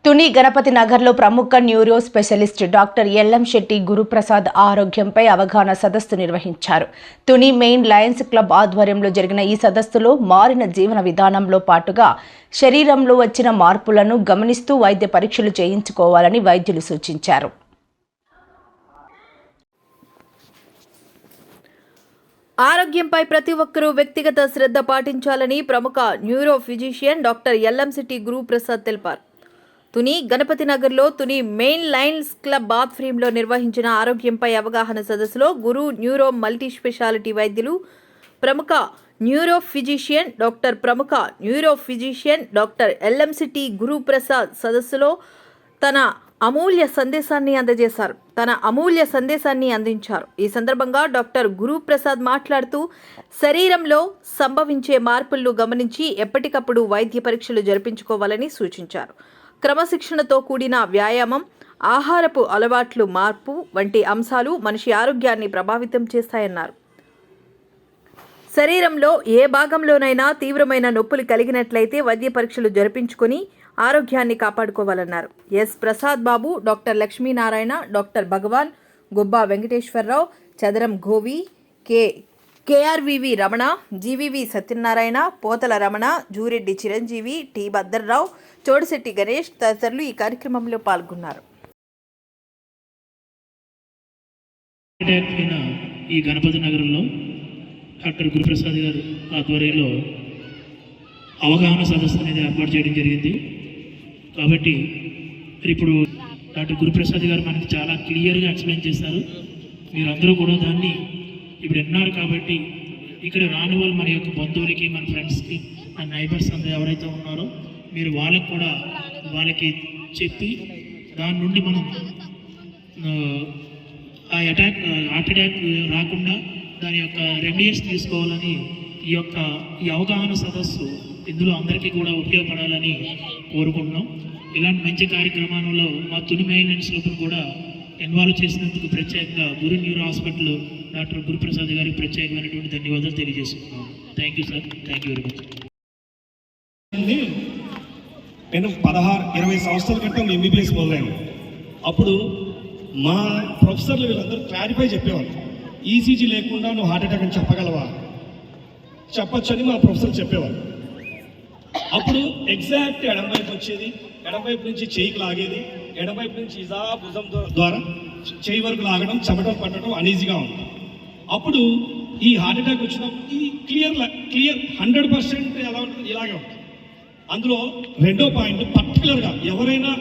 తుని గణపతి నగర్లో ప్రముఖ neuro specialist doctor LM Shetty Guruprasad ఆరోగ్యంపై అవగాహన సదస్సు నిర్వహించారు. తుని మెయిన్ లయన్స్ క్లబ్ ఆధ్వర్యంలో జరిగిన ఈ సదస్సులో మారిన జీవన విధానంలో పాటుగా శరీరంలో వచ్చిన మార్పులను గమనిస్తూ వైద్య పరీక్షలు చేయించుకోవాలని వైద్యులు సూచించారు. ఆరోగ్యంపై ప్రతి ఒక్కరూ వ్యక్తిగత శ్రద్ధ పాటించాలని ప్రముఖ neuro physician doctor LM Shetty Guruprasad తెలిపారు. తుని గణపతి నగర్లో తుని మెయిన్ లయన్స్ క్లబ్ ఆధ్వర్యంలో నిర్వహించిన ఆరోగ్యంపై అవగాహన సదస్సులో గురు న్యూరో మల్టీ స్పెషాలిటీ వైద్యులు ప్రముఖ neuro physician doctor LM Shetty Guruprasad సదస్సులో తన అమూల్య సందేశాన్ని అందించారు. ఈ సందర్భంగా డాక్టర్ గురుప్రసాద్ మాట్లాడుతూ శరీరంలో సంభవించే మార్పులను గమనించి ఎప్పటికప్పుడు వైద్య పరీక్షలు జరిపించుకోవాలని సూచించారు. క్రమశిక్షణతో కూడిన వ్యాయామం, ఆహారపు అలవాట్లు మార్పు వంటి అంశాలు మనిషి ఆరోగ్యాన్ని ప్రభావితం చేస్తాయన్నారు. శరీరంలో ఏ భాగంలోనైనా తీవ్రమైన నొప్పులు కలిగినట్లయితే వైద్య పరీక్షలు జరిపించుకొని ఆరోగ్యాన్ని కాపాడుకోవాలన్నారు. Yes Prasad Babu, doctor Lakshminarayana, doctor భగవాన్, గుబ్బా వెంకటేశ్వరరావు, చదరం గోవి, కేఆర్వివి రమణ, జీవివి సత్యనారాయణ, పోతల రమణ, జూరెడ్డి చిరంజీవి, టి భద్రరావు, చోడిశెట్టి గణేష్ తదితరులు ఈ కార్యక్రమంలో పాల్గొన్నారు. ఈ గణపతి నగరంలో డాక్టర్ గురుప్రసాద్ గారు ఆధ్వర్యంలో అవగాహన సదస్సు అనేది ఏర్పాటు చేయడం జరిగింది. కాబట్టి ఇప్పుడు డాక్టర్ గురుప్రసాద్ గారు మనకి చాలా క్లియర్గా ఎక్స్ప్లెయిన్ చేశారు. మీరందరూ కూడా దాన్ని ఇప్పుడు విన్నారు. కాబట్టి ఇక్కడ రాని వాళ్ళు మన యొక్క బంధువులకి, మన ఫ్రెండ్స్కి, మన నైబర్స్ అందరూ ఎవరైతే ఉన్నారో మీరు వాళ్ళకి చెప్పి దాని నుండి మనం హార్ట్ అటాక్ రాకుండా దాని యొక్క రెమెడీస్ తీసుకోవాలని ఈ అవగాహన సదస్సు ఇందులో అందరికీ కూడా ఉపయోగపడాలని కోరుకుంటున్నాం. ఇలాంటి మంచి కార్యక్రమాలలో మా తుని మెయిన్ స్లోపును కూడా ఇన్వాల్వ్ చేసినందుకు ప్రత్యేకంగా గురు న్యూరో హాస్పిటల్ డాక్టర్ గురుప్రసాద్ గారికి ప్రత్యేకమైనటువంటి ధన్యవాదాలు తెలియజేస్తున్నాం. Thank you sir, thank you very much. నేను 16-20 సంవత్సరాల క్రితం ఎంబీబీఎస్ మొదలైన అప్పుడు మా ప్రొఫెసర్లు వీళ్ళందరూ క్లారిఫై చెప్పేవాళ్ళు. ఈసీజీ లేకుండా నువ్వు హార్ట్ అటాక్ అని చెప్పగలవా, చెప్పొచ్చని మా ప్రొఫెసర్ చెప్పేవాళ్ళు. అప్పుడు ఎగ్జాక్ట్ ఎడమవైపు వచ్చేది, ఎడమవైపు నుంచి చేయికి లాగేది, ఎడమవైపు నుంచి ఇజా భుజం ద్వారా చేయి వరకు లాగడం, చెమటలు పట్టడం అనీజీగా ఉంది. అప్పుడు ఈ హార్ట్ అటాక్ వచ్చినప్పుడు ఇది క్లియర్ 100% ఎలా ఉంటుంది, ఇలాగే ఉంటుంది. అందులో రెండో పాయింట్, పర్టికులర్గా ఎవరైనా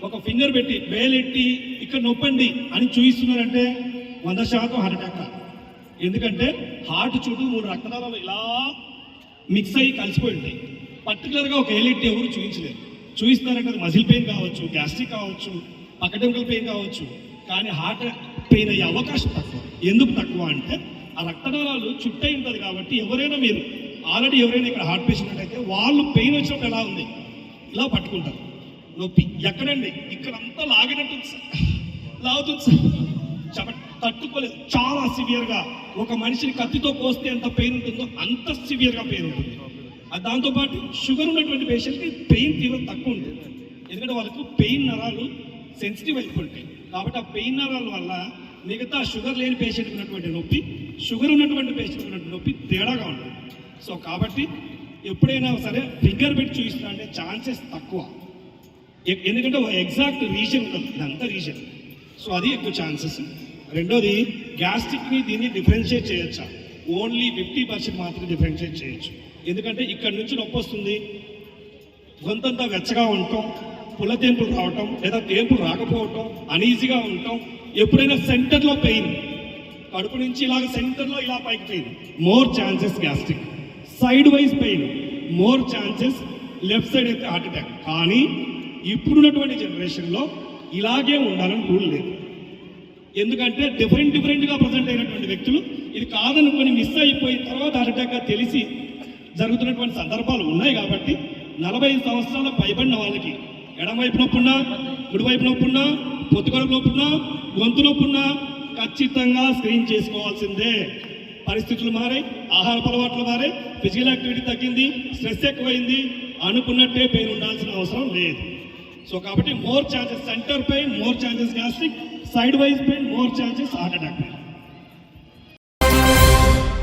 ఒక ఫింగర్ పెట్టి వేలెట్టి ఇక్కడ నొప్పండి అని చూపిస్తున్నారంటే 100% హార్ట్ అటాక్ కాదు. ఎందుకంటే హార్ట్ చుట్టూ 3 రక్తనాళాలు ఇలా మిక్స్ అయ్యి కలిసిపోయి ఉంటాయి. పర్టికులర్గా ఒక వేలెట్టి ఎవరు చూపించలేరు. చూపిస్తున్నారంటే అది మజిల్ పెయిన్ కావచ్చు, గ్యాస్ట్రిక్ కావచ్చు, పక్కటెంకల్ పెయిన్ కావచ్చు. కానీ హార్ట్ పెయిన్ అయ్యే అవకాశం తక్కువ. ఎందుకు తక్కువ అంటే ఆ రక్తనాళాలు చుట్టై ఉంటుంది కాబట్టి ఎవరైనా మీరు ఆల్రెడీ ఎవరైనా ఇక్కడ హార్ట్ పేషెంట్ అయితే వాళ్ళు పెయిన్ వచ్చినప్పుడు ఎలా ఉంది ఇలా పట్టుకుంటారు. నొప్పి ఎక్కడండి, ఇక్కడంతా లాగినట్టు లాగుతుంది సార్, తట్టుకోలేదు. చాలా సివియర్గా ఒక మనిషిని కత్తితో కోస్తే ఎంత పెయిన్ ఉంటుందో అంత సివియర్గా పెయిన్ ఉంటుంది. దాంతోపాటు షుగర్ ఉన్నటువంటి పేషెంట్కి పెయిన్ తీవ్రత తక్కువ ఉంటుంది. ఎందుకంటే వాళ్ళకు పెయిన్ నరాలు సెన్సిటివ్ అయిపోతాయి. కాబట్టి ఆ పెయిన్ నరాల వల్ల మిగతా షుగర్ లేని పేషెంట్ ఉన్నటువంటి నొప్పి, షుగర్ ఉన్నటువంటి పేషెంట్ ఉన్నటువంటి నొప్పి తేడాగా ఉంటుంది. సో కాబట్టి ఎప్పుడైనా సరే ఫింగర్ పెట్టి చూపిస్తున్నా అంటే ఛాన్సెస్ తక్కువ. ఎందుకంటే ఒక ఎగ్జాక్ట్ రీజన్ ఉంటుంది, ఇదంతా రీజన్. సో అది ఎక్కువ ఛాన్సెస్. రెండోది, గ్యాస్ట్రిక్ని దీన్ని డిఫరెన్షియేట్ చేయొచ్చా? ఓన్లీ 50% మాత్రమే డిఫరెన్షియేట్ చేయొచ్చు. ఎందుకంటే ఇక్కడ నుంచి నొప్పి వస్తుంది, గొంతంతా వెచ్చగా ఉండటం, పుల్ల తేంపులు రావటం, లేదా తేంపులు రాకపోవటం, అనీజీగా ఉండటం. ఎప్పుడైనా సెంటర్లో పెయిన్, కడుపు నుంచి ఇలాగ సెంటర్లో ఇలా పైకి pain, more chances gastric. Side wise pain, more chances left side అయితే హార్ట్ అటాక్. కానీ ఇప్పుడున్నటువంటి జనరేషన్లో ఇలాగే ఉండాలని రూల్ లేదు. ఎందుకంటే డిఫరెంట్గా ప్రజెంట్ అయినటువంటి వ్యక్తులు ఇది కాదనుకొని మిస్ అయిపోయిన తర్వాత హార్ట్ అటాక్గా తెలిసి జరుగుతున్నటువంటి సందర్భాలు ఉన్నాయి. కాబట్టి 45 సంవత్సరాల పైబడిన వాళ్ళకి ఎడమవైపు నొప్పున్నా, కుడివైపు నొప్పున్నా, పొత్తుకడుపు నొప్పున్నా, గొంతు నొప్పున్నా ఖచ్చితంగా స్క్రీన్ చేసుకోవాల్సిందే. పరిస్థితులు మారాయి, ఆహారపు అలవాట్లు మారాయి, ఫిజికల్ యాక్టివిటీ తగ్గింది, స్ట్రెస్ ఎక్కువైంది, అనుకున్నట్టే పెయిన్ ఉండాల్సిన అవసరం లేదు. సో కాబట్టి more chances centre pain, more chances gastric, side wise pain, more chances heart attack pain.